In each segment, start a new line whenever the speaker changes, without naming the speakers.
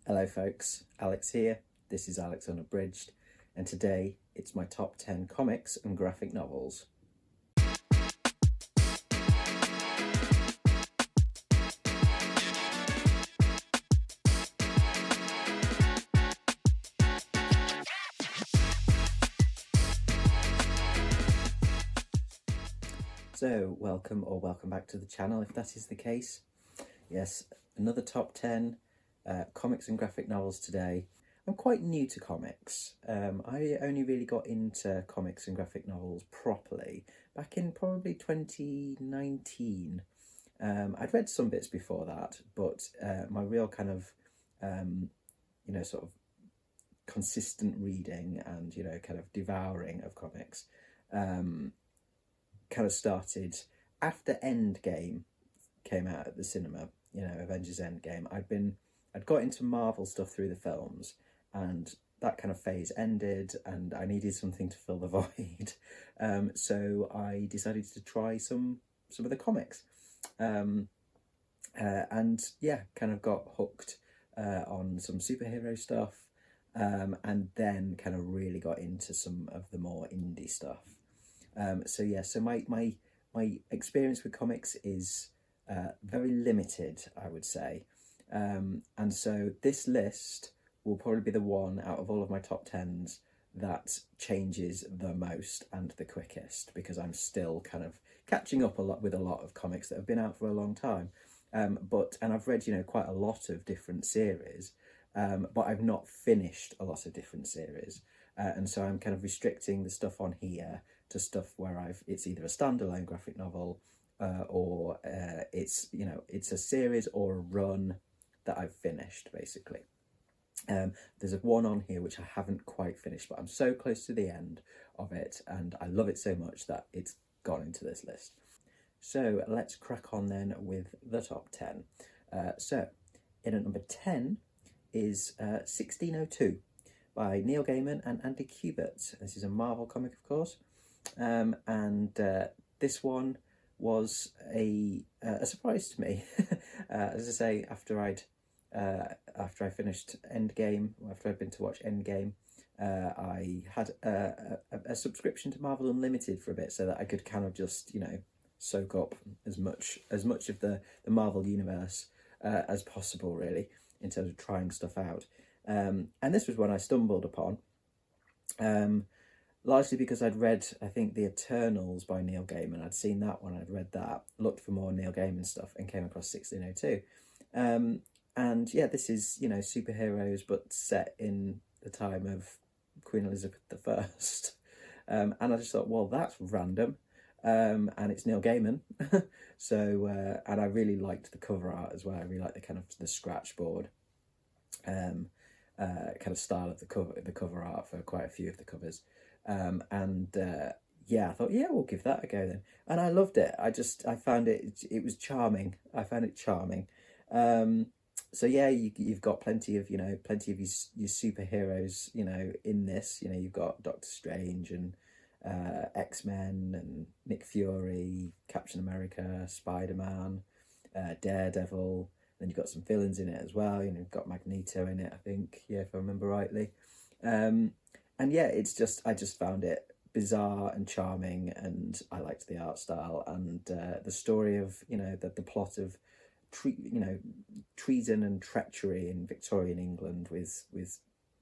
Hello folks, Alex here. This is Alex Unabridged, and today it's my top 10 comics and graphic novels. So welcome back to the channel if that is the case. Yes, another top 10 comics and graphic novels today. I'm quite new to comics. I only really got into comics and graphic novels properly back in probably 2019. I'd read some bits before that, but my real kind of, sort of consistent reading and, kind of devouring of comics kind of started after Endgame came out at the cinema, Avengers Endgame. I'd got into Marvel stuff through the films, and that kind of phase ended, and I needed something to fill the void. So I decided to try some of the comics, and yeah, kind of got hooked on some superhero stuff, and then kind of really got into some of the more indie stuff. So my experience with comics is very limited, I would say. And so this list will probably be the one out of all of my top 10s that changes the most and the quickest, because I'm still kind of catching up a lot of comics that have been out for a long time. And I've read, quite a lot of different series, but I've not finished a lot of different series. And so I'm kind of restricting the stuff on here to stuff where it's either a standalone graphic novel or it's a series or a run that I've finished, basically. There's one on here which I haven't quite finished, but I'm so close to the end of it and I love it so much that it's gone into this list. So let's crack on then with the top 10. So in at number 10 is 1602 by Neil Gaiman and Andy Kubert. This is a Marvel comic, of course, and this one was a surprise to me. As I say, after I finished Endgame, after I'd been to watch Endgame, I had a subscription to Marvel Unlimited for a bit, so that I could kind of just soak up as much of the Marvel universe as possible, really, in terms of trying stuff out. And this was one I stumbled upon, largely because I'd read, I think, The Eternals by Neil Gaiman. I'd seen that one, I'd read that, looked for more Neil Gaiman stuff, and came across 1602. And yeah, this is, superheroes, but set in the time of Queen Elizabeth I. And I just thought, well, that's random. And it's Neil Gaiman. So, and I really liked the cover art as well. I really liked the kind of the scratch board kind of style of the cover art for quite a few of the covers. Yeah, I thought, yeah, we'll give that a go then. And I loved it. I found it was charming. I found it charming. So yeah, you've got plenty of your superheroes, in this. You've got Doctor Strange and X-Men and Nick Fury, Captain America, Spider-Man, Daredevil. Then you've got some villains in it as well. You've got Magneto in it, I think, yeah, if I remember rightly. And yeah, I just found it bizarre and charming, and I liked the art style and the story of the plot of treason and treachery in Victorian England with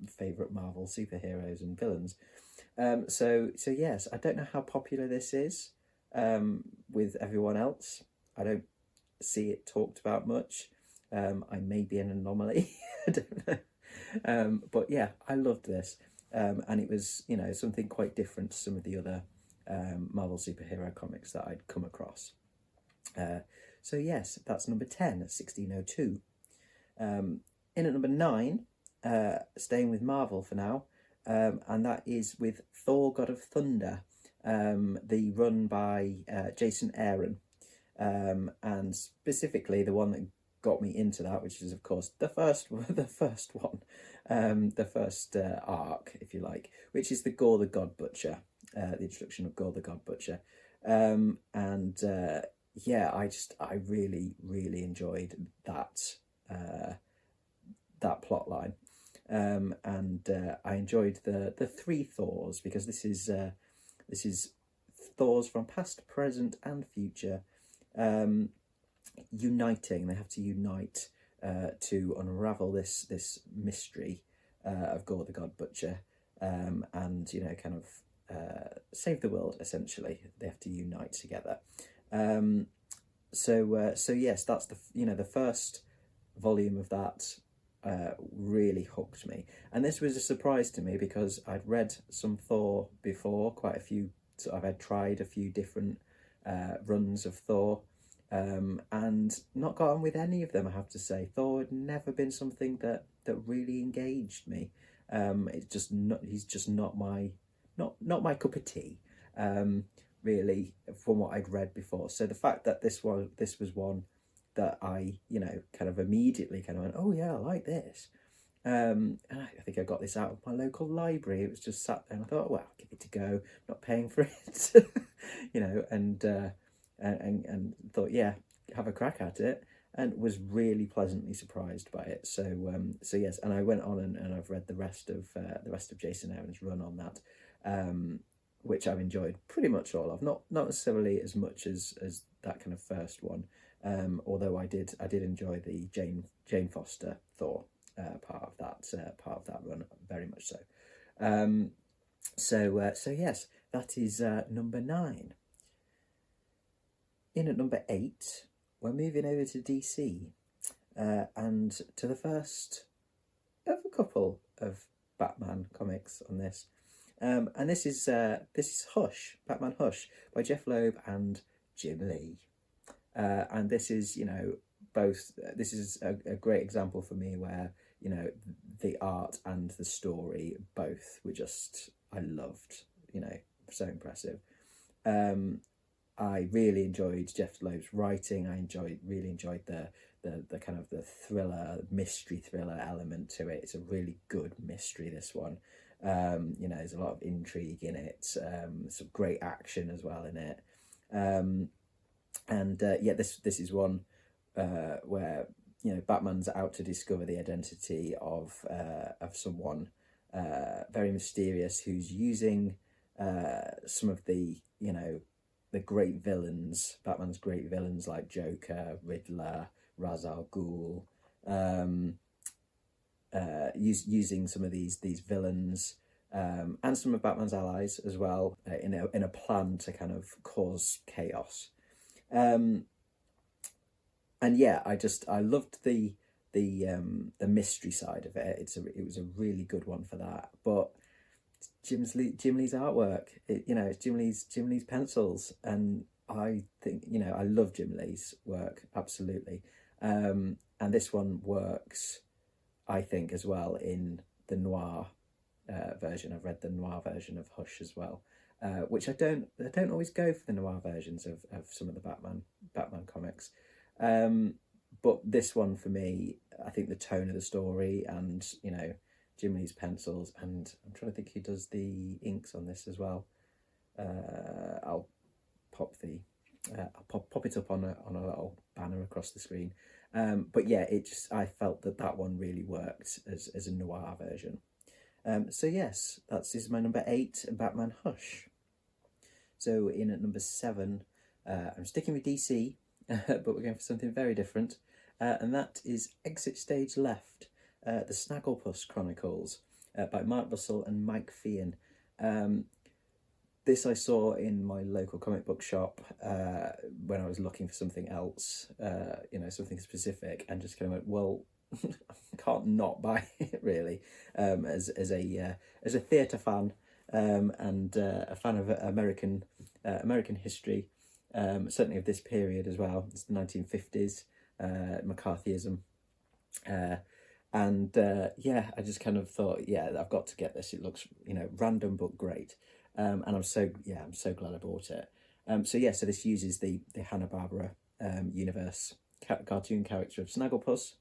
favourite Marvel superheroes and villains. So yes, I don't know how popular this is with everyone else. I don't see it talked about much. I may be an anomaly. I don't know. But yeah, I loved this. And it was, something quite different to some of the other Marvel superhero comics that I'd come across. So yes, that's number 10, 1602. In at number 9, staying with Marvel for now, and that is with Thor: God of Thunder, the run by Jason Aaron, and specifically the one that got me into that, which is of course the first one, the first arc, if you like, which is the Gore the God Butcher, the introduction of Gore the God Butcher, and yeah, I really enjoyed that that plot line. And I enjoyed the three Thors, because this is Thors from past, present, and future, uniting. They have to unite to unravel this mystery of Gore the God Butcher, and kind of save the world. Essentially, they have to unite together. So yes, that's the first volume of that. Really hooked me, and this was a surprise to me because I'd read some Thor before, quite a few. So I've tried a few different runs of Thor, and not got on with any of them. I have to say, Thor had never been something that really engaged me. It's just not. He's just not my my cup of tea. Really, from what I'd read before. So the fact that this was one that I, kind of immediately kind of went, oh yeah, I like this. And I think I got this out of my local library. It was just sat there, and I thought, well, I'll give it a go. Not paying for it, and thought, yeah, have a crack at it, and was really pleasantly surprised by it. So yes, and I went on and I've read the rest of Jason Aaron's run on that, which I've enjoyed pretty much all of. Not necessarily as much as that kind of first one. Although I did enjoy the Jane Foster Thor part of that run very much so. So yes, that is number 9. In at number 8, we're moving over to DC, and to the first of a couple of Batman comics on this, and this is Hush, Batman Hush by Jeff Loeb and Jim Lee. And this is, both. This is a great example for me where, the art and the story both were just, I loved, so impressive. I really enjoyed Jeff Loeb's writing. I really enjoyed the kind of the mystery thriller element to it. It's a really good mystery, this one. There's a lot of intrigue in it, some great action as well in it. This is one where Batman's out to discover the identity of someone very mysterious who's using some of the the great villains, Batman's great villains like Joker, Riddler, Ra's al Ghul, using some of these villains. And some of Batman's allies as well, in a plan to kind of cause chaos. And yeah, I loved the mystery side of it. It was a really good one for that. But Jim Lee's artwork, it's Jim Lee's pencils, and I think I love Jim Lee's work absolutely. And this one works, I think, as well in the noir version. I've read the noir version of Hush as well, which I don't always go for the noir versions of some of the Batman comics, but this one for me, I think the tone of the story and Jim Lee's pencils, and I'm trying to think who does the inks on this as well. I'll pop it up on a little banner across the screen. But yeah, I felt that one really worked as a noir version. So yes, this is my number 8, Batman Hush. So in at number 7, I'm sticking with DC, but we're going for something very different, and that is Exit Stage Left, the Snagglepuss Chronicles, by Mark Russell and Mike Feehan. This I saw in my local comic book shop when I was looking for something else, something specific, and just kind of went, well, I can't not buy it really, as a theatre fan, and a fan of American history, certainly of this period as well. It's the 1950s, McCarthyism, and I just kind of thought, yeah, I've got to get this. It looks random but great, and I'm so glad I bought it. So this uses the Hanna-Barbera universe cartoon character of Snagglepuss.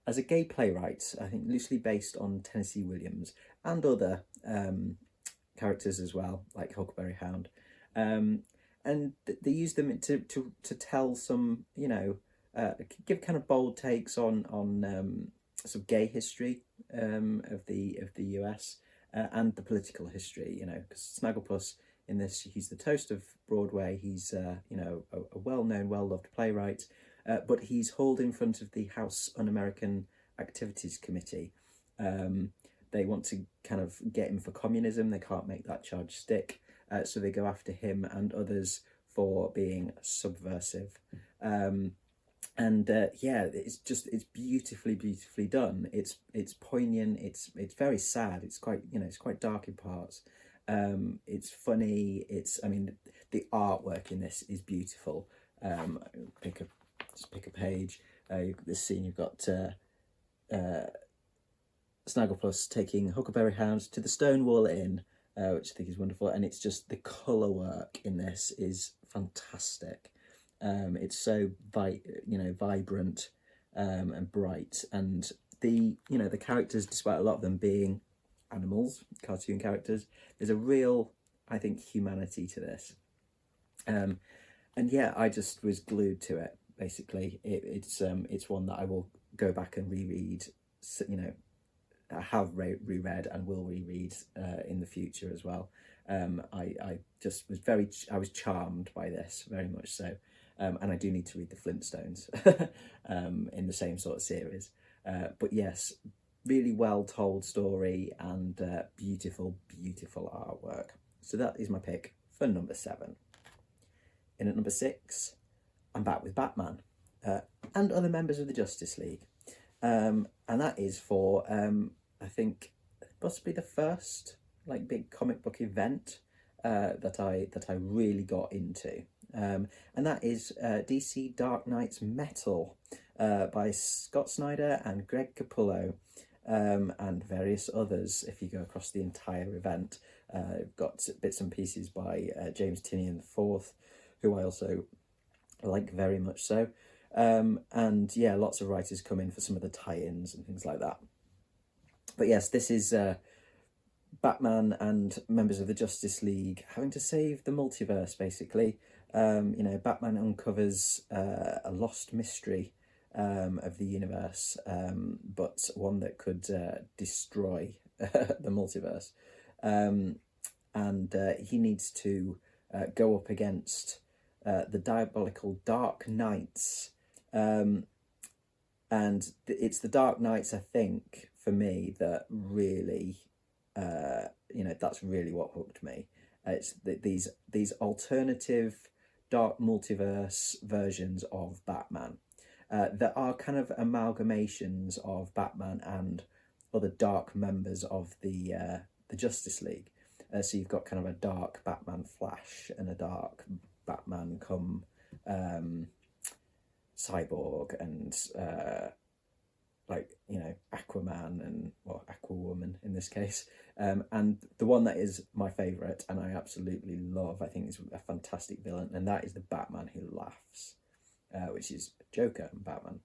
As a gay playwright, I think loosely based on Tennessee Williams and other characters as well, like Huckleberry Hound, and they use them to tell some, give kind of bold takes on sort of gay history of the US, and the political history. You know, because Snagglepuss in this, he's the toast of Broadway. He's you know, a well-known, well-loved playwright, but he's hauled in front of the House Un-American Activities Committee. They want to kind of get him for communism. They can't make that charge stick, so they go after him and others for being subversive. And yeah, it's beautifully done. It's poignant. It's very sad. It's quite, you know, it's quite dark in parts. It's funny. I mean, the artwork in this is beautiful. Pick a page. This scene, you've got Snagglepuss taking Huckleberry Hound to the Stonewall Inn, which I think is wonderful, and it's just the colour work in this is fantastic. It's so vibrant and bright, and the characters, despite a lot of them being animals, cartoon characters, there's a real, I think, humanity to this. And yeah, I just was glued to it. Basically, it's one that I will go back and reread. You know, I have reread and will reread in the future as well. I just was I was charmed by this, very much so. And I do need to read the Flintstones in the same sort of series. But yes, really well told story and beautiful artwork. So that is my pick for number 7. In at number 6, I'm back with Batman and other members of the Justice League. And that is for, I think, possibly the first like big comic book event that I really got into. And that is DC Dark Knight's Metal by Scott Snyder and Greg Capullo, and various others. If you go across the entire event, got bits and pieces by James Tynion IV, who I also like very much so. And yeah, lots of writers come in for some of the tie-ins and things like that. But yes, this is Batman and members of the Justice League having to save the multiverse, basically. You know, Batman uncovers a lost mystery of the universe, but one that could destroy the multiverse. And he needs to go up against the diabolical Dark Knights. And it's the Dark Knights, I think, for me, that really, you know, that's really what hooked me. It's these alternative dark multiverse versions of Batman that are kind of amalgamations of Batman and other dark members of the Justice League. So you've got kind of a dark Batman Flash and a dark Batman come Cyborg and like, you know, Aquaman and, well, Aquawoman in this case. And the one that is my favourite and I absolutely love, I think is a fantastic villain, and that is the Batman Who Laughs, which is Joker and Batman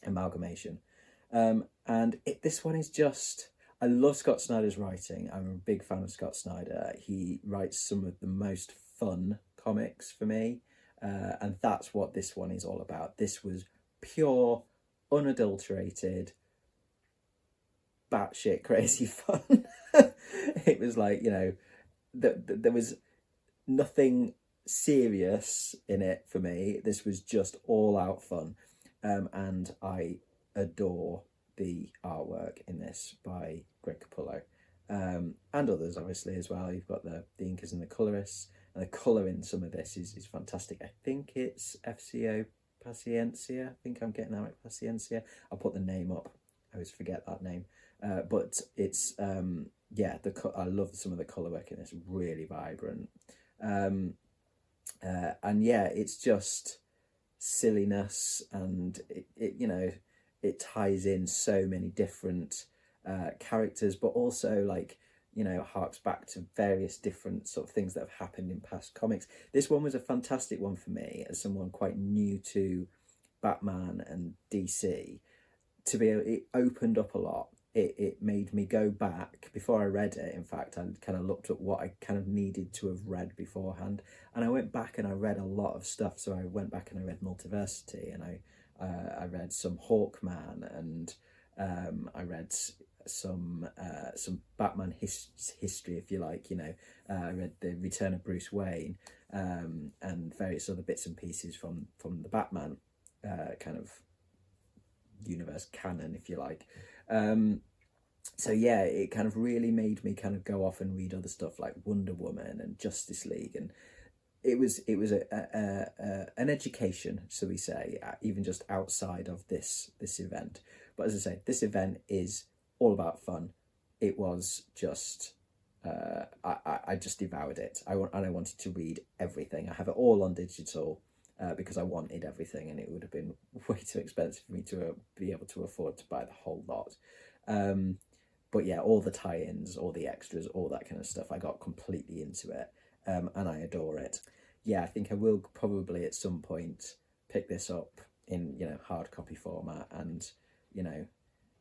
amalgamation. And this one is just, I love Scott Snyder's writing. I'm a big fan of Scott Snyder. He writes some of the most fun comics for me, and that's what this one is all about. This was pure, unadulterated, batshit crazy fun. It was like, you know, there was nothing serious in it for me. This was just all out fun, and I adore the artwork in this by Greg Capullo, and others obviously as well. You've got the inkers and the colorists, and the colour in some of this is fantastic. I think it's FCO Paciencia. I think I'm getting that right, Paciencia. I'll put the name up. I always forget that name. But it's, yeah, I love some of the colour work in this, really vibrant. And yeah, it's just silliness, and it you know, it ties in so many different characters, but also, like, you know, harks back to various different sort of things that have happened in past comics. This one was a fantastic one for me as someone quite new to Batman and DC. It opened up a lot. It made me go back. Before I read it, in fact, I kind of looked at what I kind of needed to have read beforehand, and I went back and I read a lot of stuff. So I went back and I read Multiversity, and I read some Hawkman, and I read some Batman history, if you like. I read The Return of Bruce Wayne, and various other bits and pieces from the Batman kind of universe canon, if you like. So yeah, it kind of really made me kind of go off and read other stuff like Wonder Woman and Justice League, and it was an education, so we say, even just outside of this event. But as I say, this event is all about fun. It was just I just devoured it. I wanted to read everything. I have it all on digital because I wanted everything, and it would have been way too expensive for me to be able to afford to buy the whole lot. But yeah, all the tie-ins, all the extras, all that kind of stuff, I got completely into it, and I adore it. Yeah, I think I will probably at some point pick this up in hard copy format, and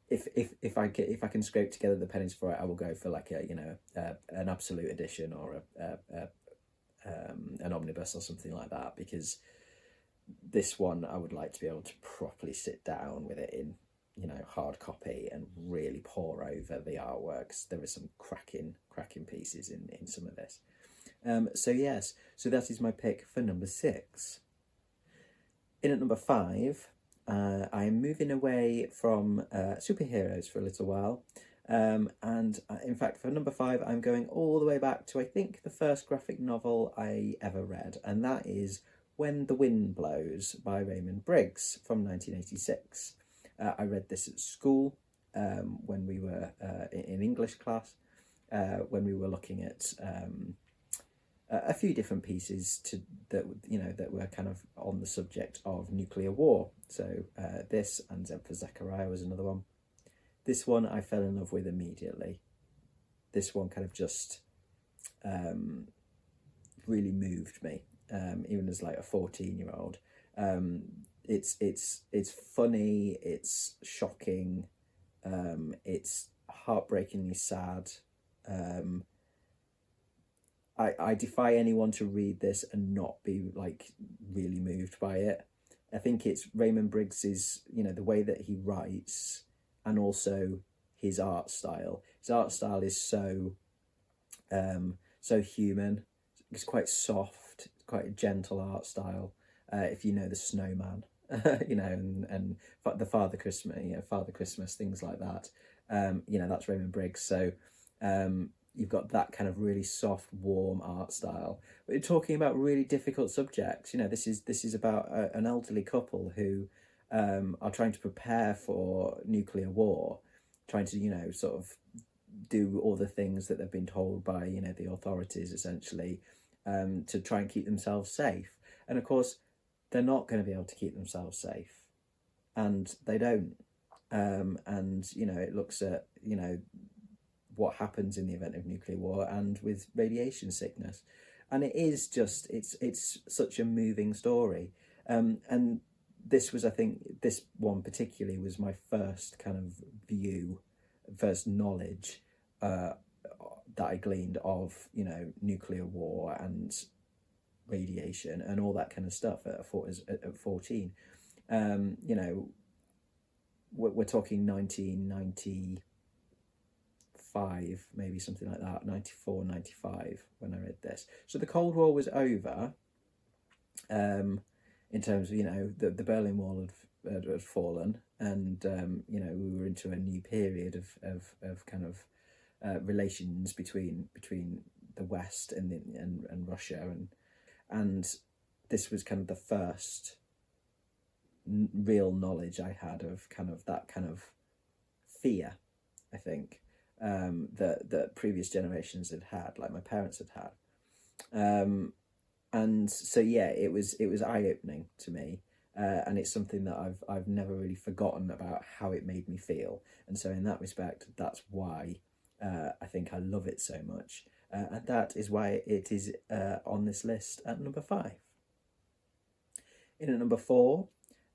if I can scrape together the pennies for it, I will go for like an absolute edition or an omnibus or something like that, because this one I would like to be able to properly sit down with it in hard copy and really pore over the artworks. There are some cracking pieces in some of this. So yes, so that is my pick for number 6. In at number 5, I am moving away from superheroes for a little while, and in fact for number 5 I'm going all the way back to, I think, the first graphic novel I ever read, and that is When the Wind Blows by Raymond Briggs from 1986. I read this at school when we were in English class, when we were looking at a few different pieces that were kind of on the subject of nuclear war. So this, and Zen for Zechariah was another one. This one I fell in love with immediately. This one kind of just really moved me, even as like a 14-year-old. It's funny, it's shocking, it's heartbreakingly sad. I defy anyone to read this and not be like really moved by it. I think it's Raymond Briggs's, the way that he writes, and also his art style. His art style is so human. It's quite soft, quite a gentle art style. If you know The Snowman, and the Father Christmas, things like that. That's Raymond Briggs. So you've got that kind of really soft, warm art style. But you're talking about really difficult subjects. This is about an elderly couple who are trying to prepare for nuclear war, trying to sort of do all the things that they've been told by the authorities, essentially, to try and keep themselves safe. And of course, they're not going to be able to keep themselves safe, and they don't. And it looks at what happens in the event of nuclear war and with radiation sickness, and it is just it's such a moving story. And this was, I think, this one particularly was my first kind of first knowledge that I gleaned of nuclear war and radiation and all that kind of stuff at 14. We're talking 1995, maybe something like that, 94, 95 when I read this. So the Cold War was over, in terms of the Berlin Wall had fallen, and we were into a new period of kind of relations between the West and Russia, and this was kind of the first real knowledge I had of kind of that kind of fear, I think, that previous generations had, like my parents had had. And so yeah, it was eye-opening to me, and it's something that I've never really forgotten about how it made me feel. And so in that respect, that's why I think I love it so much, and that is why it is on this list at number 5. In at number 4,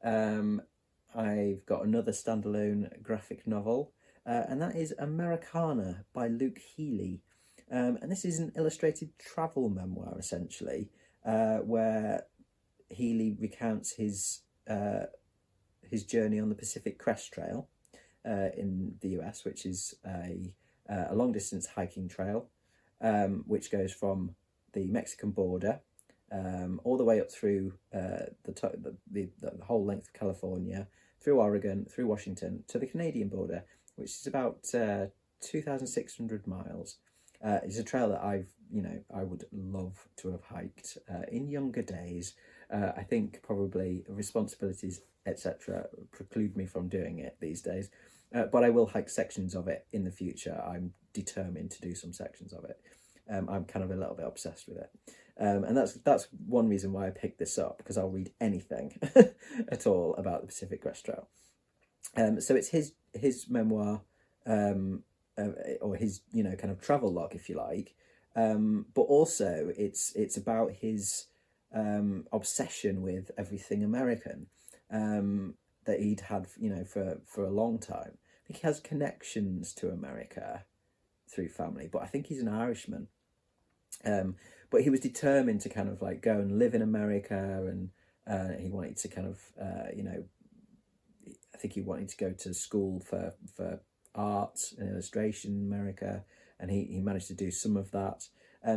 I've got another standalone graphic novel, and that is Americana by Luke Healy. And this is an illustrated travel memoir, essentially, where Healy recounts his journey on the Pacific Crest Trail, in the US, which is a long distance hiking trail, which goes from the Mexican border all the way up through the whole length of California, through Oregon, through Washington to the Canadian border, which is about 2,600 miles. It's a trail that I would love to have hiked in younger days. I think probably responsibilities, etc., preclude me from doing it these days. But I will hike sections of it in the future. I'm determined to do some sections of it. I'm kind of a little bit obsessed with it. And that's one reason why I picked this up, because I'll read anything at all about the Pacific Crest Trail. So it's his memoir, or his kind of travel log, if you like. But also it's about his obsession with everything American that he'd had for a long time. I think he has connections to America through family, but I think he's an Irishman. But he was determined to kind of like go and live in America, and he wanted to kind of I think he wanted to go to school for art and illustration in America, and he managed to do some of that.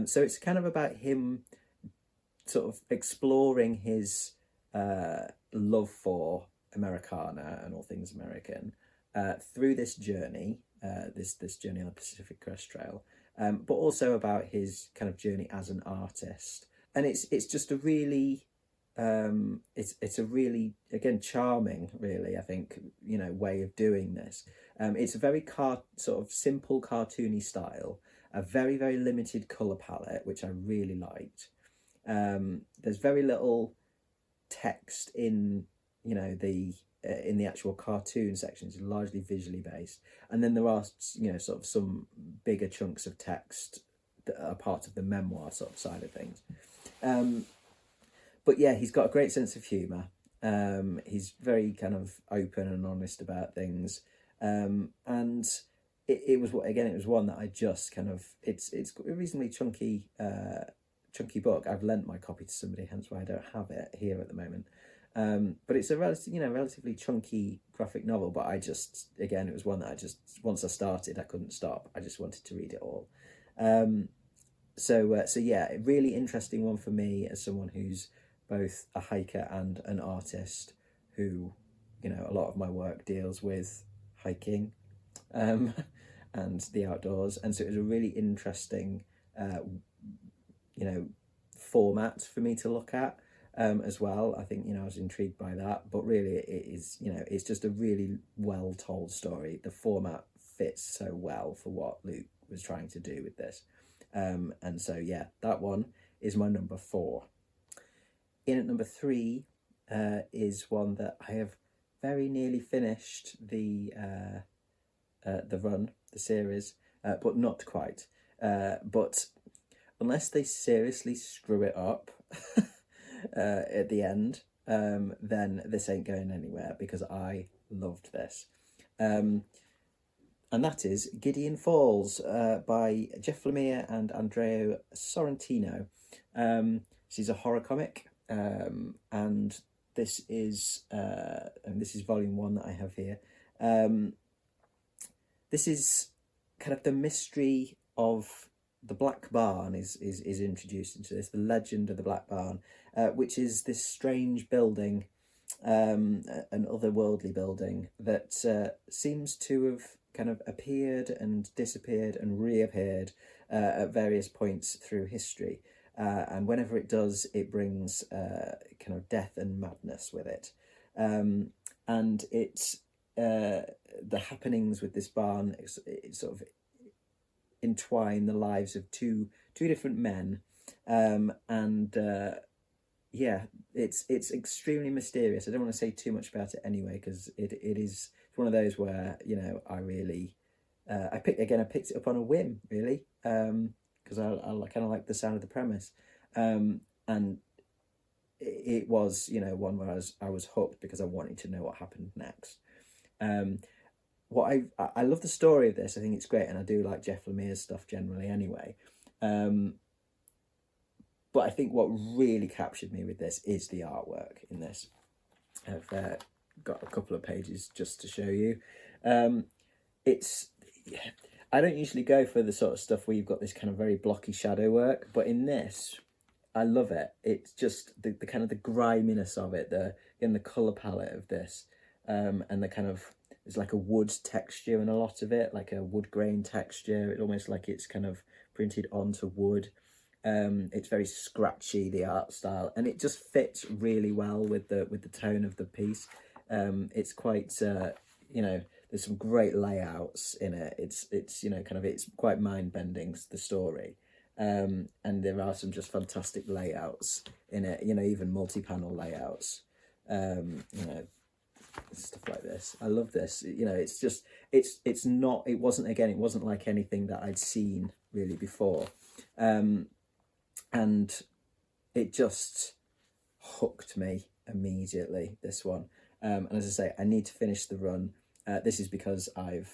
So it's kind of about him sort of exploring his love for Americana and all things American through this journey, this journey on the Pacific Crest Trail, but also about his kind of journey as an artist. And it's just a really it's a really, again, charming, really, I think, way of doing this. It's a very sort of simple cartoony style, a very, very limited colour palette, which I really liked. There's very little text in the actual cartoon sections, largely visually based, and then there are sort of some bigger chunks of text that are part of the memoir sort of side of things. But yeah, he's got a great sense of humour. He's very kind of open and honest about things, and it was one that I just kind of it's a reasonably chunky book. I've lent my copy to somebody, hence why I don't have it here at the moment. But it's a relatively chunky graphic novel. But it was one that once I started, I couldn't stop. I just wanted to read it all. So yeah, a really interesting one for me as someone who's both a hiker and an artist, who, a lot of my work deals with hiking, and the outdoors. And so it was a really interesting, format for me to look at, as well. I think, I was intrigued by that, but really it is, it's just a really well told story. The format fits so well for what Luke was trying to do with this. And so, yeah, that one is my number 4. In at number 3 is one that I have very nearly finished the run, the series, but not quite. But unless they seriously screw it up at the end, then this ain't going anywhere, because I loved this. And that is Gideon Falls by Jeff Lemire and Andrea Sorrentino. This is a horror comic. And this is volume 1 that I have here. This is kind of the mystery of the Black Barn is introduced into this, the legend of the Black Barn, which is this strange building, an otherworldly building that seems to have kind of appeared and disappeared and reappeared at various points through history. And whenever it does, it brings kind of death and madness with it. And it's the happenings with this barn, it sort of entwine the lives of two different men. Yeah, it's extremely mysterious. I don't want to say too much about it anyway, because it is one of those where, I really, I picked it up on a whim, really. Because I kind of like the sound of the premise, and it was one where I was hooked because I wanted to know what happened next. What I love the story of this. I think it's great, and I do like Jeff Lemire's stuff generally anyway. But I think what really captured me with this is the artwork in this. I've got a couple of pages just to show you. It's I don't usually go for the sort of stuff where you've got this kind of very blocky shadow work, but in this, I love it. It's just the kind of the griminess of it, the color palette of this, and the kind of there's like a wood texture in a lot of it, like a wood grain texture. It almost like it's kind of printed onto wood. It's very scratchy, the art style, and it just fits really well with the tone of the piece. It's quite there's some great layouts in it. It's kind of it's quite mind bending, the story, and there are some just fantastic layouts in it. Even multi panel layouts. Stuff like this. I love this. It's just it's not. It wasn't like anything that I'd seen really before. And it just hooked me immediately, this one. And as I say, I need to finish the run. This is because I'm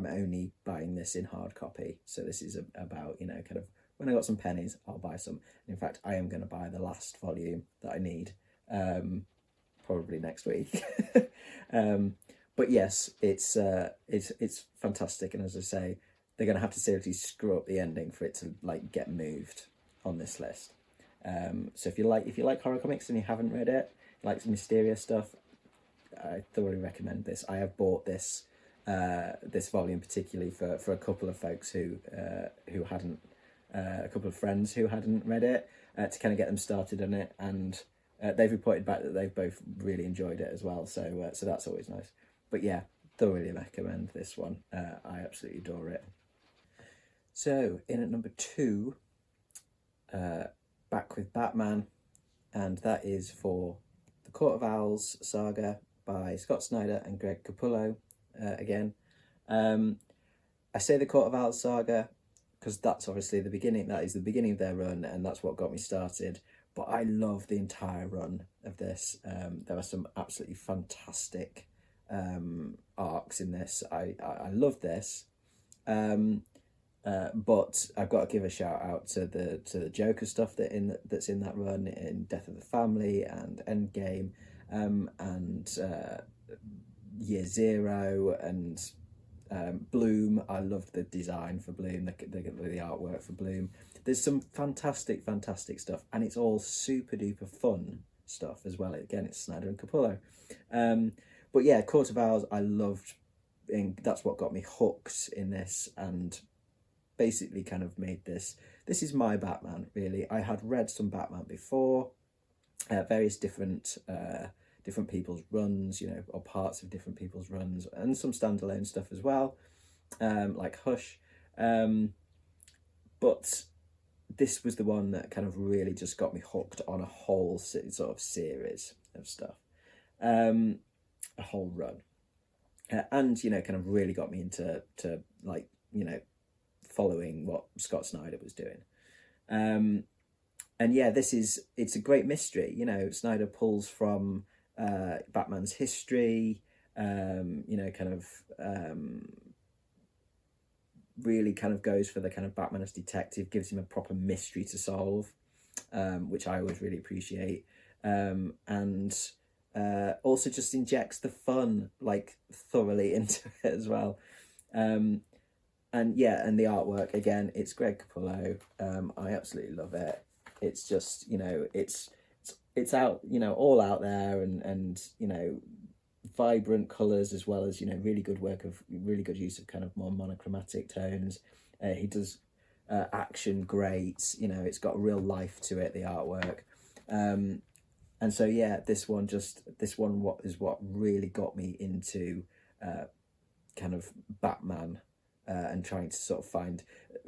only buying this in hard copy. So this is about, kind of when I got some pennies, I'll buy some. In fact, I am going to buy the last volume that I need, probably next week. But yes, it's fantastic. And as I say, they're going to have to seriously screw up the ending for it to like get moved on this list. So if you like horror comics and you haven't read it, like some mysterious stuff, I thoroughly recommend this. I have bought this volume particularly for a couple of folks who hadn't, a couple of friends who hadn't read it, to kind of get them started on it, and they've reported back that they've both really enjoyed it as well. So that's always nice. But yeah, thoroughly recommend this one. I absolutely adore it. So in at number 2. Back with Batman, and that is for the Court of Owls saga by Scott Snyder and Greg Capullo again. I say the Court of Owls saga because that's obviously the beginning. That is the beginning of their run, and that's what got me started. But I love the entire run of this. There are some absolutely fantastic arcs in this. I love this. But I've got to give a shout out to the Joker stuff that's in that run, in Death of the Family and Endgame, and Year Zero and Bloom. I loved the design for Bloom, the artwork for Bloom. There's some fantastic stuff, and it's all super duper fun stuff as well. Again, it's Snyder and Capullo. But yeah, Court of Owls I loved. That's what got me hooked in this, and basically kind of made this is my Batman, really. I had read some Batman before, various different people's runs, or parts of different people's runs, and some standalone stuff as well, like Hush. But this was the one that kind of really just got me hooked on a whole sort of series of stuff, a whole run, and kind of really got me into like following what Scott Snyder was doing. And yeah, it's a great mystery. Snyder pulls from Batman's history, really kind of goes for the kind of Batman as detective, gives him a proper mystery to solve, which I always really appreciate. And also just injects the fun like thoroughly into it as well. And yeah, and the artwork, again, it's Greg Capullo. I absolutely love it. It's just, it's out, all out there, and vibrant colours, as well as, really good use of kind of more monochromatic tones. He does action great, it's got real life to it, the artwork. And so, yeah, this one what really got me into kind of Batman, and trying to sort of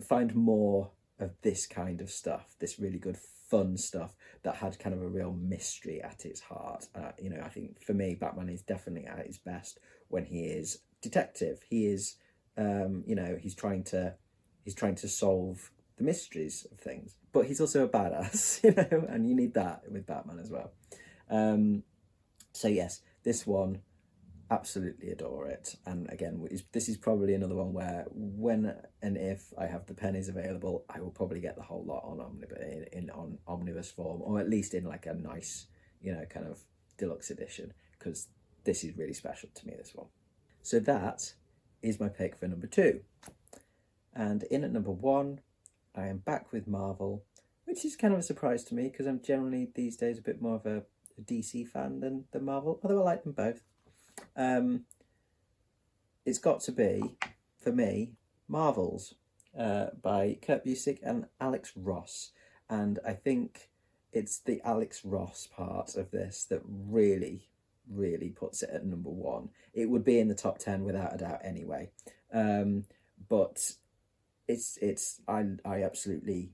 find more of this kind of stuff, this really good fun stuff that had kind of a real mystery at its heart. I think for me, Batman is definitely at his best when he is detective. He is, he's trying to solve the mysteries of things, but he's also a badass, and you need that with Batman as well. So yes, this one, absolutely adore it. And again, this is probably another one where when and if I have the pennies available, I will probably get the whole lot on omnibus form, or at least in like a nice, kind of deluxe edition, because this is really special to me, this one. So that is my pick for number 2. And in at number 1, I am back with Marvel, which is kind of a surprise to me because I'm generally these days a bit more of a DC fan than Marvel, although I like them both. It's got to be, for me, Marvels by Kurt Busiek and Alex Ross. And I think it's the Alex Ross part of this that really, really puts it at number 1. It would be in the top 10 without a doubt anyway. But I absolutely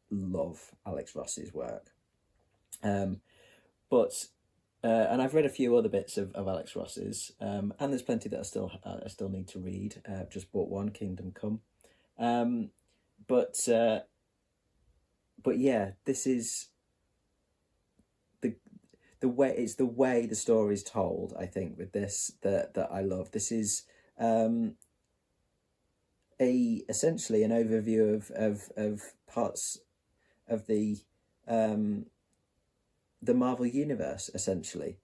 love Alex Ross's work. And I've read a few other bits of Alex Ross's, and there's plenty that I still need to read. I've just bought one, Kingdom Come. But yeah, this is the way the story is told. I think with this that I love. This is essentially an overview of parts of the Marvel Universe, essentially.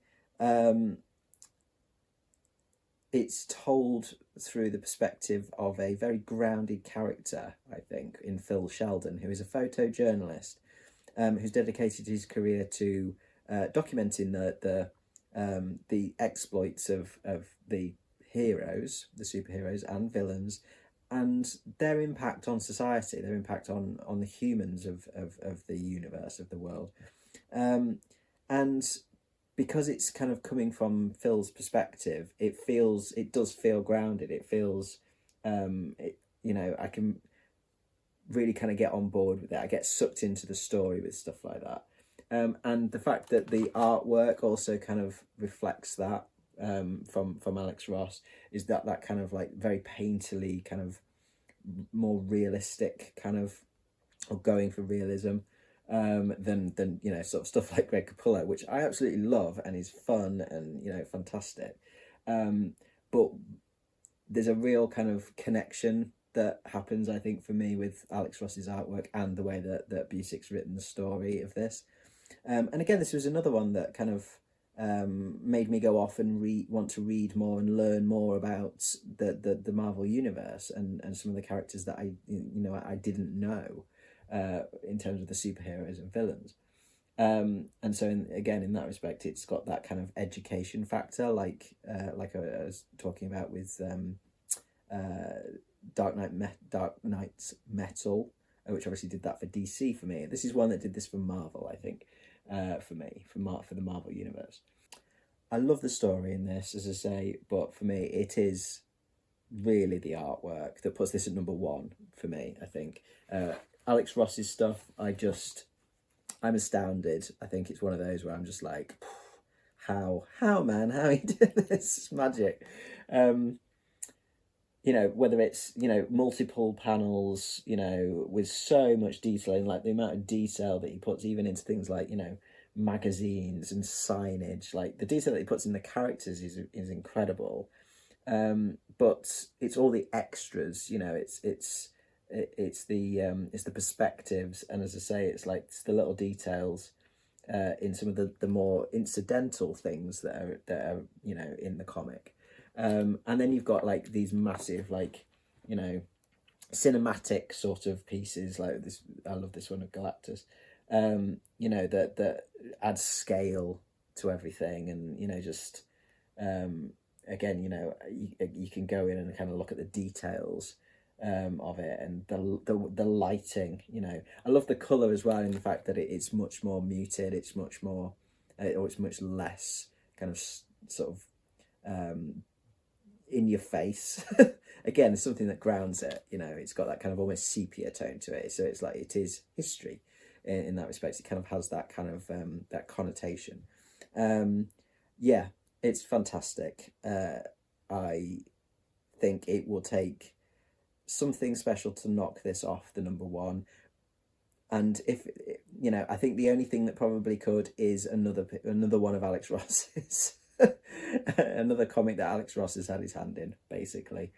It's told through the perspective of a very grounded character, I think, in Phil Sheldon, who is a photojournalist, who's dedicated his career to documenting the exploits of the heroes, the superheroes and villains, and their impact on society, their impact on the humans of the universe, of the world. And because it's kind of coming from Phil's perspective, it does feel grounded. It feels, I can really kind of get on board with it. I get sucked into the story with stuff like that. And the fact that the artwork also kind of reflects that from Alex Ross is that kind of like very painterly, kind of more realistic kind of, or going for realism. Than sort of stuff like Greg Capullo, which I absolutely love and is fun and fantastic. But there's a real kind of connection that happens, I think, for me with Alex Ross's artwork and the way that Busiek's written the story of this. And again, this was another one that kind of made me go off and want to read more and learn more about the Marvel universe and some of the characters that I didn't know. In terms of the superheroes and villains. And so in that respect, it's got that kind of education factor, like I was talking about with Dark Knight's Metal, which obviously did that for DC for me. This is one that did this for Marvel, I think, for me, for the Marvel universe. I love the story in this, as I say, but for me, it is really the artwork that puts this at number 1 for me, I think. Alex Ross's stuff, I'm astounded. I think it's one of those where I'm just like, how he did this? It's magic. Whether it's, multiple panels, with so much detail, and like the amount of detail that he puts even into things like, magazines and signage, like the detail that he puts in the characters is incredible. But it's all the extras, it's the perspectives, and as I say, it's the little details in some of the more incidental things that are in the comic, and then you've got like these massive cinematic sort of pieces like this. I love this one of Galactus, that adds scale to everything, and just again, you can go in and kind of look at the details of it, and the lighting. I love the color as well, in the fact that it's much more muted. It's much more, or it's much less kind of sort of in your face. Again, it's something that grounds it. It's got that kind of almost sepia tone to it. So it's like it is history in that respect. It kind of has that kind of that connotation. Yeah, it's fantastic. I think it will take something special to knock this off the number 1, and if I think the only thing that probably could is another one of Alex Ross's another comic that Alex Ross has had his hand in, basically,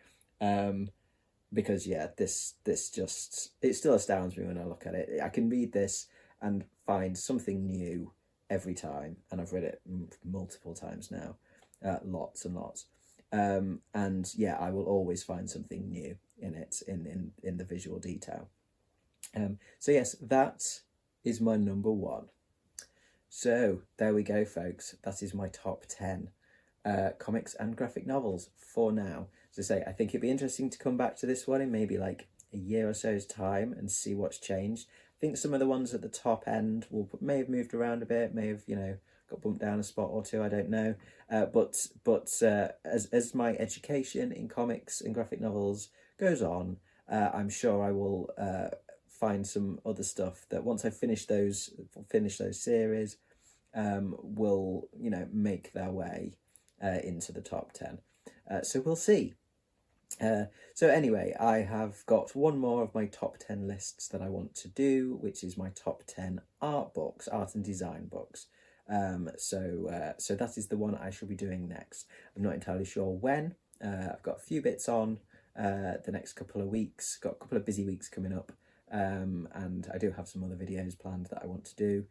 because this just, it still astounds me when I look at it. I can read this and find something new every time, and I've read it multiple times now, lots and lots. And yeah, I will always find something new in it, in the visual detail. So yes, that is my number one. So there we go, folks. That is my top 10 comics and graphic novels for now. As I say, I think it'd be interesting to come back to this one in maybe like a year or so's time and see what's changed. I think some of the ones at the top end may have moved around a bit, may have, got bumped down a spot or two, I don't know. But as my education in comics and graphic novels goes on, I'm sure I will find some other stuff that once I finish those series, will make their way into the top 10. So we'll see. So anyway, I have got one more of my top 10 lists that I want to do, which is my top 10 art and design books. So that is the one I shall be doing next. I'm not entirely sure when. I've got a few bits on the next couple of weeks, got a couple of busy weeks coming up. And I do have some other videos planned that I want to do.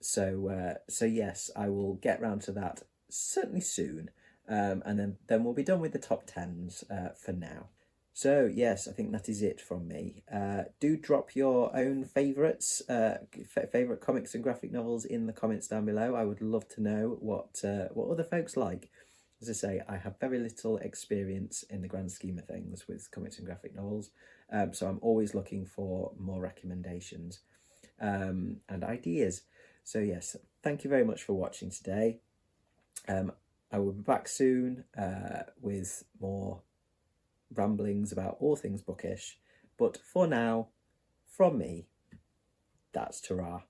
So yes, I will get round to that certainly soon. And then we'll be done with the top 10s for now. So yes, I think that is it from me. Do drop your own favourites, favourite comics and graphic novels in the comments down below. I would love to know what other folks like. As I say, I have very little experience in the grand scheme of things with comics and graphic novels, so I'm always looking for more recommendations and ideas. So yes, thank you very much for watching today. I will be back soon with more ramblings about all things bookish, but for now, from me, that's ta-ra.